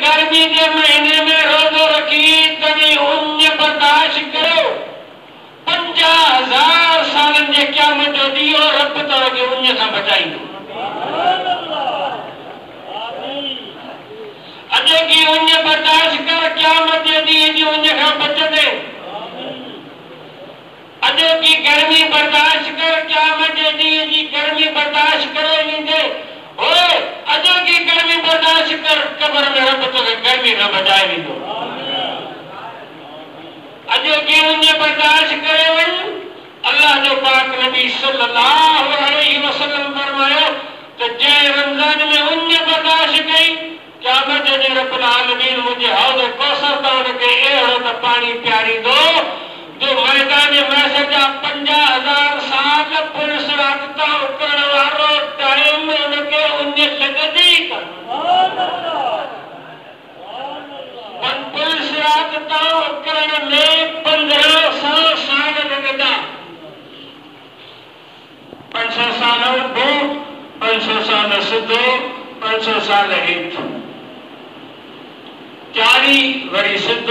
गर्मी के महीने में रोजो रखी तभी उन्हें बर्दाश्त करो 50,000 सालन जे क़यामत जो दी और रब तव्हांखे उन्हें खां बचाईंदो। अॼु की उन्हें बर्दाश्त कर क़यामत जे ॾींहं जी उन्हें खां बचंदे। अॼु की गर्मी बर्दाश्त कर क़यामत जे ॾींहं जी गर्मी बर्दाश्त करे ईंदे। ओए अॼु की गर्मी बर्दाश्त कर कब्र में रब तोखे गर्मी खां बचाए ॾींदो। अॼु की उन्हें बर्दाश्त करे वञ। अल्लाह जो पाक नबी सल्लल्लाहु अलैहि वसल्लम फरमायो तो जंहिं रमज़ान में उन्हें बर्दाश्त कई क़यामत जे रब्बुल आलमीन मुझे हौज़ कौसर तां उनखे अहिड़ो त पाणी पियारींदो जो मैदान महशर जा 50,000 साल पुलिस राबता करण वारो टाइम उनखे उन्हें लॻंदी पुलिस राबता करण में 1500 साल लॻंदा। 500 साल उभो 500 साल सिधो 500 साल हेठि 40 वरी सिधो